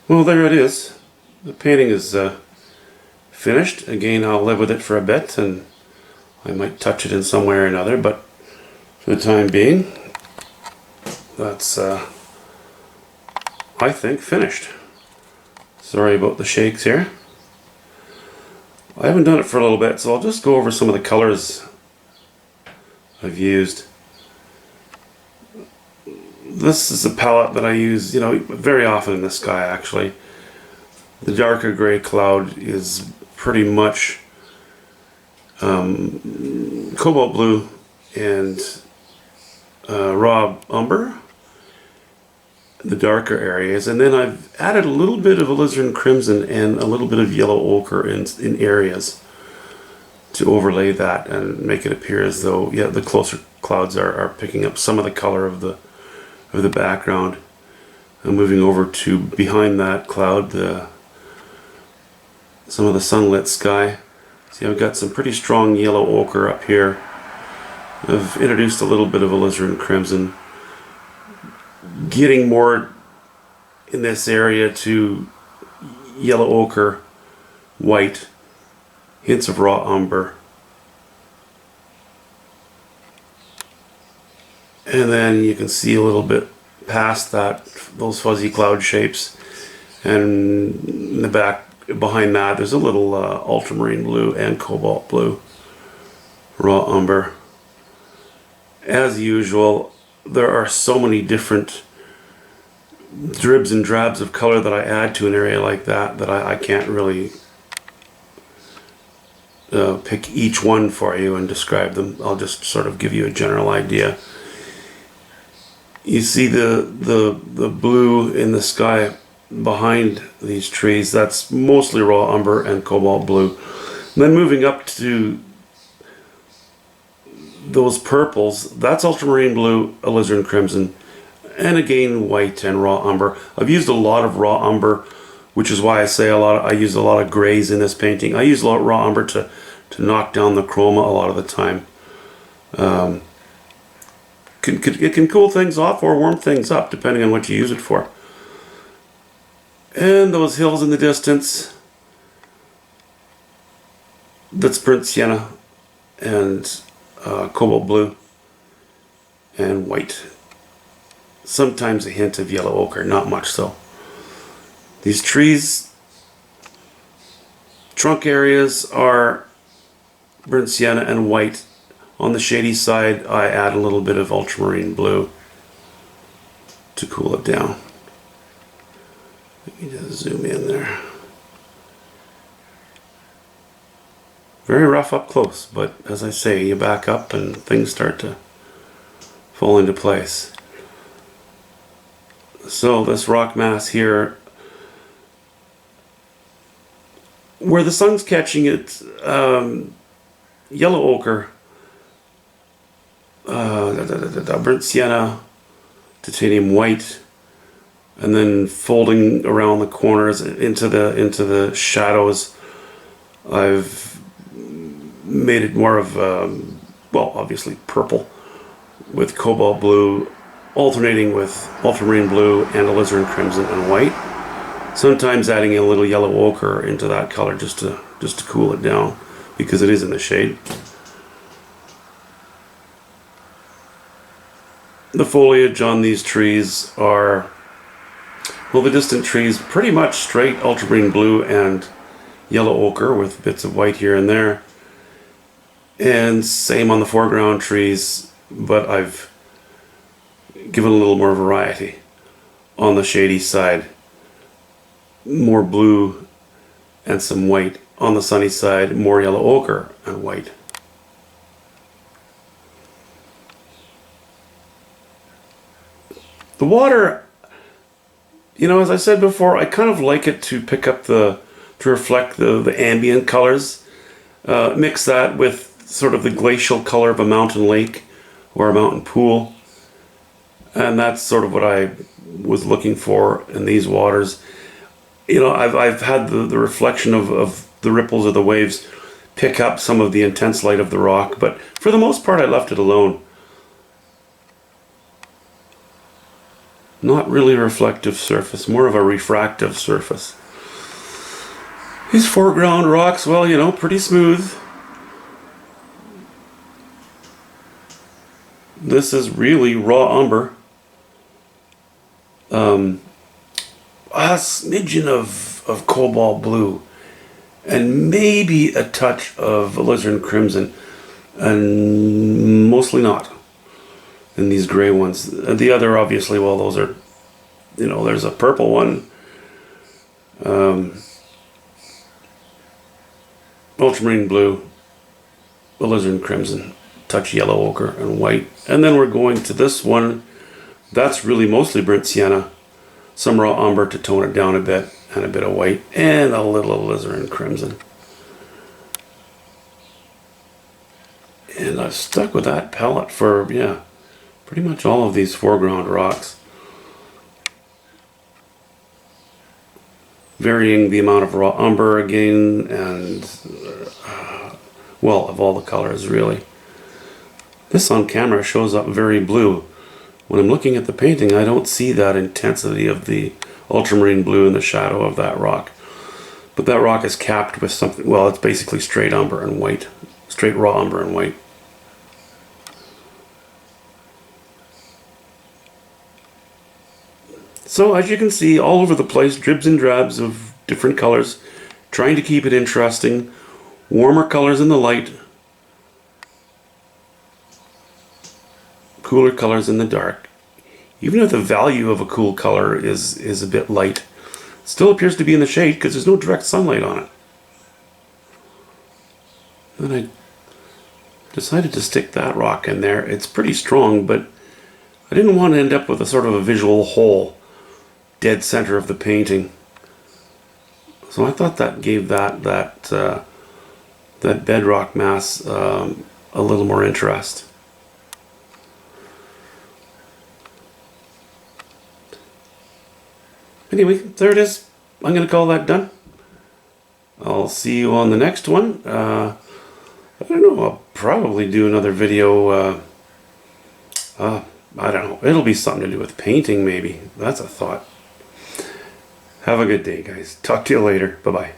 Well, there it is. The painting is finished. Again, I'll live with it for a bit, and I might touch it in some way or another, but for the time being, that's, I think, finished. Sorry about the shakes here. I haven't done it for a little bit, so I'll just go over some of the colors I've used. This is a palette that I use, very often in the sky, actually. The darker gray cloud is pretty much cobalt blue and raw umber, the darker areas, and then I've added a little bit of alizarin crimson and a little bit of yellow ochre in areas to overlay that and make it appear as though, yeah, the closer clouds are picking up some of the color of the background. I'm moving over to behind that cloud, some of the sunlit sky. See, I've got some pretty strong yellow ochre up here. I've introduced a little bit of alizarin crimson, getting more in this area to yellow ochre, white, hints of raw umber. And then you can see a little bit past that, those fuzzy cloud shapes, and in the back behind that there's a little ultramarine blue and cobalt blue, raw umber. As usual, there are so many different dribs and drabs of color that I add to an area like that I can't really pick each one for you and describe them. I'll just sort of give you a general idea. You see the blue in the sky behind these trees, that's mostly raw umber and cobalt blue. And then moving up to those purples, that's ultramarine blue, alizarin crimson, and again white and raw umber. I've used a lot of raw umber, which is why I say I use a lot of grays in this painting. I use a lot of raw umber to knock down the chroma a lot of the time. It can cool things off or warm things up depending on what you use it for. And those hills in the distance, that's burnt sienna and cobalt blue and white. Sometimes a hint of yellow ochre, not much so. These trees, trunk areas are burnt sienna and white. On the shady side, I add a little bit of ultramarine blue to cool it down. Let me just zoom in there. Very rough up close, but as I say, you back up and things start to fall into place. So this rock mass here, where the sun's catching it, yellow ochre, burnt sienna, titanium white, and then folding around the corners into the shadows, I've made it more of well, obviously purple with cobalt blue, alternating with ultramarine blue and alizarin crimson and white. Sometimes adding a little yellow ochre into that color just to cool it down, because it is in the shade. The foliage on these trees are, well, the distant trees, pretty much straight ultramarine blue and yellow ochre with bits of white here and there. And same on the foreground trees, but I've given a little more variety. On the shady side, more blue and some white. On the sunny side, more yellow ochre and white. The water, as I said before, I kind of like it to pick up to reflect the ambient colors. Mix that with sort of the glacial color of a mountain lake or a mountain pool. And that's sort of what I was looking for in these waters. I've had the reflection of the ripples of the waves pick up some of the intense light of the rock, but for the most part I left it alone. Not really a reflective surface, more of a refractive surface. These foreground rocks, well, you know, pretty smooth. This is really raw umber. A smidgen of cobalt blue, and maybe a touch of alizarin crimson, and mostly not in these gray ones. The other, obviously, well, those are, you know, there's a purple one, ultramarine blue, alizarin crimson, touch yellow ochre and white. And then we're going to this one. That's really mostly burnt sienna, some raw umber to tone it down a bit, and a bit of white, and a little alizarin crimson. And I've stuck with that palette for, yeah, pretty much all of these foreground rocks. Varying the amount of raw umber again, and, well, of all the colors, really. This on camera shows up very blue. When I'm looking at the painting, I don't see that intensity of the ultramarine blue in the shadow of that rock. But that rock is capped with something, well, it's basically straight umber and white. Straight raw umber and white. So as you can see, all over the place, dribs and drabs of different colors, trying to keep it interesting. Warmer colors in the light, cooler colors in the dark. Even if the value of a cool color is a bit light, it still appears to be in the shade because there's no direct sunlight on it. Then I decided to stick that rock in there. It's pretty strong, but I didn't want to end up with a sort of a visual hole, dead center of the painting. So I thought that gave that bedrock mass a little more interest. Anyway, there it is. I'm going to call that done. I'll see you on the next one. I don't know, I'll probably do another video. I don't know. It'll be something to do with painting, maybe. That's a thought. Have a good day, guys. Talk to you later. Bye-bye.